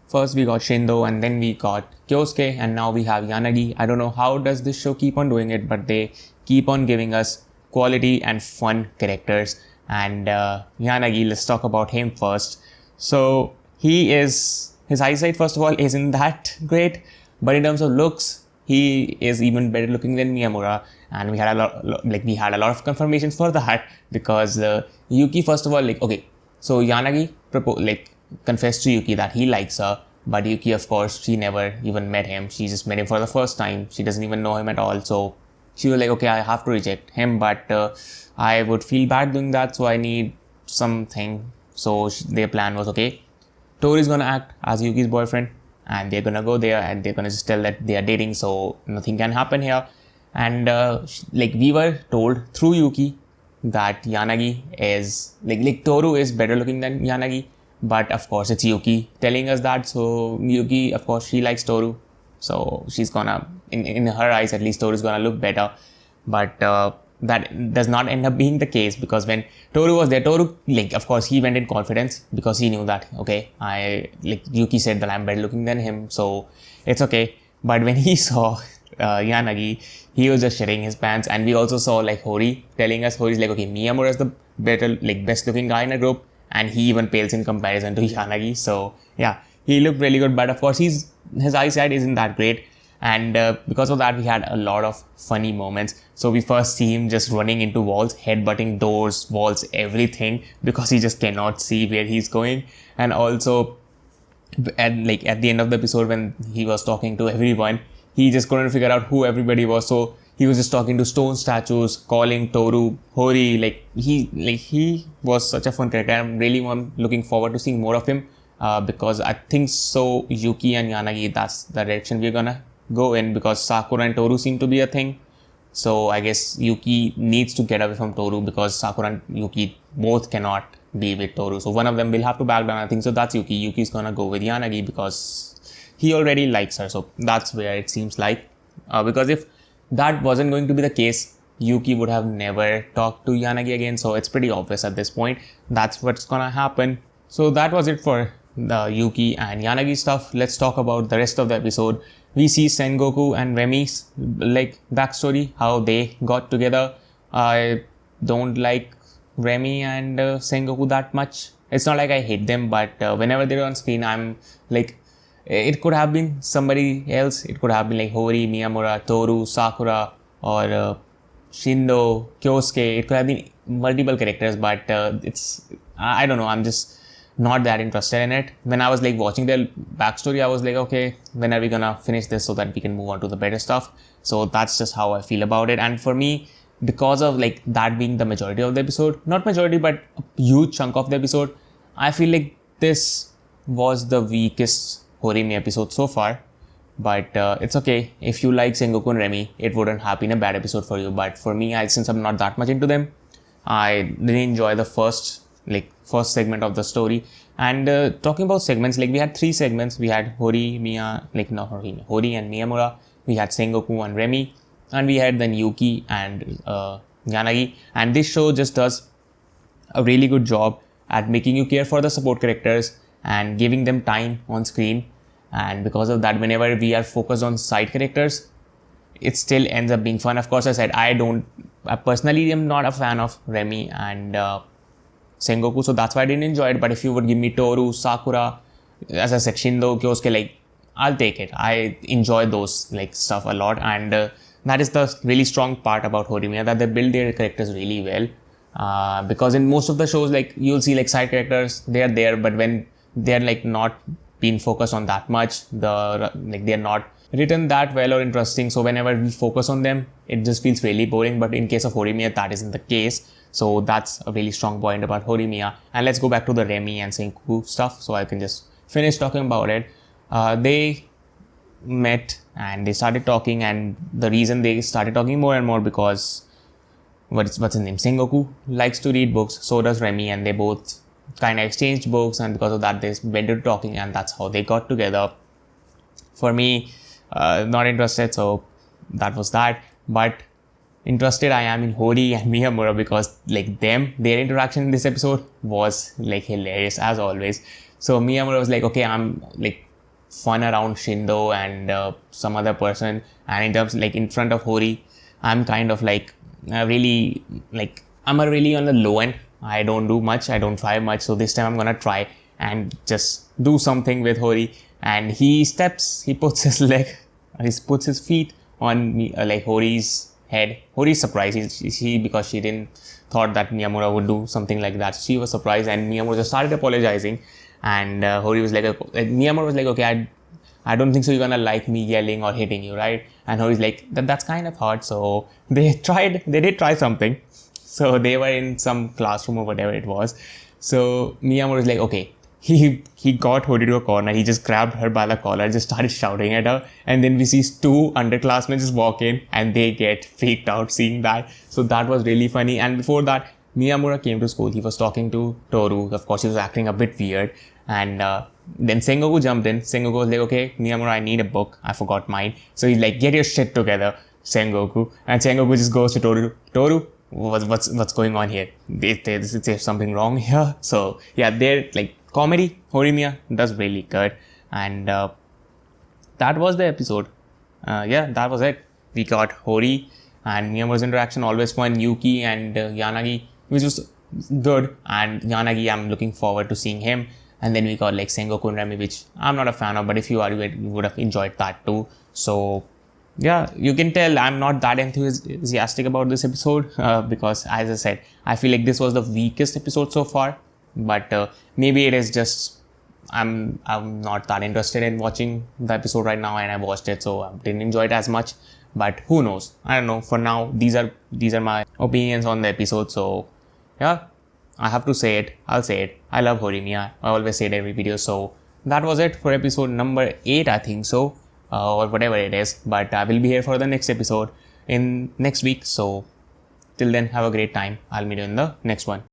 First we got Shindo, and then we got Kyosuke, and now we have Yanagi. I don't know how does this show keep on doing it, but they keep on giving us quality and fun characters. And Yanagi, let's talk about him first. So his eyesight, first of all, isn't that great, but in terms of looks, he is even better looking than Miyamura, and we had a lot of confirmations for that, because Yuki, first of all, so Yanagi confessed to Yuki that he likes her, but Yuki, of course, she never even met him. She just met him for the first time. She doesn't even know him at all. So she was like, okay, I have to reject him, but I would feel bad doing that, so I need something. So their plan was, okay, Tori's gonna act as Yuki's boyfriend, and they're gonna go there and they're gonna just tell that they are dating, so nothing can happen here. And we were told through Yuki that Yanagi is Toru is better looking than Yanagi, but of course it's Yuki telling us that. So Yuki, of course, she likes Toru, so she's gonna, in her eyes at least, Toru's gonna look better. But that does not end up being the case, because when Toru was there, Toru, of course, he went in confidence because he knew that, okay, Yuki said that I'm better looking than him, so it's okay. But when he saw Yanagi, he was just shitting his pants. And we also saw Hori telling us, Hori's like, okay, Miyamura is the better, best looking guy in a group, and he even pales in comparison to Yanagi. So yeah, he looked really good, but of course his eyesight isn't that great. And because of that, we had a lot of funny moments. So we first see him just running into walls, headbutting doors, walls, everything, because he just cannot see where he's going. And also, at the end of the episode, when he was talking to everyone, he just couldn't figure out who everybody was. So he was just talking to stone statues, calling Toru Hori. He was such a fun character. I'm really looking forward to seeing more of him, because I think so Yuki and Yanagi, that's the direction we're gonna go in, because Sakura and Toru seem to be a thing. So I guess Yuki needs to get away from Toru, because Sakura and Yuki both cannot be with Toru. So one of them will have to back down, I think. So that's Yuki. Yuki's gonna go with Yanagi because he already likes her. So that's where it seems like. Because if that wasn't going to be the case, Yuki would have never talked to Yanagi again. So it's pretty obvious at this point. That's what's gonna happen. So that was it for the Yuki and Yanagi stuff. Let's talk about the rest of the episode. We see Sengoku and Remi's backstory, how they got together. I don't like Remi and Sengoku that much. It's not like I hate them, but whenever they're on screen, I'm it could have been somebody else. It could have been Hori, Miyamura, Toru, Sakura, or Shindo, Kyosuke. It could have been multiple characters, but I don't know. I'm just not that interested in it. When I was watching their backstory, I was like, okay, when are we gonna finish this so that we can move on to the better stuff? So that's just how I feel about it. And for me, because of that being the majority of the episode, not majority, but a huge chunk of the episode, I feel this was the weakest Horimiya episode so far. But it's okay. If you like Sengoku and Remi, it wouldn't have been a bad episode for you. But for me, since I'm not that much into them, I didn't enjoy the first segment of the story. And talking about segments, we had 3 segments. We had Hori and Miyamura. We had Sengoku and Remi, and we had then Yuki and Yanagi. And this show just does a really good job at making you care for the support characters and giving them time on screen. And because of that, whenever we are focused on side characters, it still ends up being fun. Of course, I said I personally am not a fan of Remi and Sengoku, so that's why I didn't enjoy it. But if you would give me Toru, Sakura, as I said, Shindo, Kyosuke, I'll take it. I enjoy those stuff a lot, and that is the really strong part about Horimiya, that they build their characters really well. Because in most of the shows, you'll see side characters, they are there, but when they're not being focused on that much, they're not written that well or interesting. So whenever we focus on them, it just feels really boring. But in case of Horimiya, that isn't the case. So that's a really strong point about Horimiya. And let's go back to the Remi and Sengoku stuff, so I can just finish talking about it. They met and they started talking, and the reason they started talking more and more, because what's his name, Sengoku likes to read books, so does Remi, and they both kind of exchanged books, and because of that they went into talking, and that's how they got together. For me, not interested, so that was that. But interested I am in Hori and Miyamura, because their interaction in this episode was hilarious as always. So Miyamura was okay, I'm fun around Shindo and some other person. And in terms like in front of Hori, I'm kind of like really like I'm a really on the low end. I don't do much. I don't try much. So this time I'm gonna try and just do something with Hori. And he puts his puts his feet on me, like Hori's head. Hori's surprised. Because she didn't thought that Miyamura would do something like that. She was surprised, and Miyamura just started apologizing. And Hori was like, Miyamura was like, okay, I don't think so you're gonna like me yelling or hitting you, right? And Hori's like, that's kind of hard. So they did try something. So they were in some classroom or whatever it was. So Miyamura was like, okay. He got Hori to a corner. He just grabbed her by the collar, just started shouting at her. And then we see two underclassmen just walk in and they get freaked out seeing that. So that was really funny. And before that, Miyamura came to school. He was talking to Toru. Of course, he was acting a bit weird. And then Sengoku jumped in. Sengoku was like, okay, Miyamura, I need a book. I forgot mine. So he's like, get your shit together, Sengoku. And Sengoku just goes to Toru. Toru, what's going on here? There's something wrong here. So yeah, they're like comedy. Horimiya does really good. And that was the episode. Yeah, that was it. We got Hori and Miyamura's interaction, always fun. Yuki and Yanagi, which was good. And Yanagi, I'm looking forward to seeing him. And then we got like Sengoku and Remy, which I'm not a fan of, but if you are, you would have enjoyed that too. So yeah, you can tell I'm not that enthusiastic about this episode because, as I said, I feel like this was the weakest episode so far. But maybe it is just I'm not that interested in watching the episode right now, and I watched it, so I didn't enjoy it as much. But who knows? I don't know. For now, these are my opinions on the episode. So yeah, I have to say it. I'll say it. I love Horimiya. I always say it every video. So that was it for episode number 8, I think so, or whatever it is. But I will be here for the next episode in next week. So till then, have a great time. I'll meet you in the next one.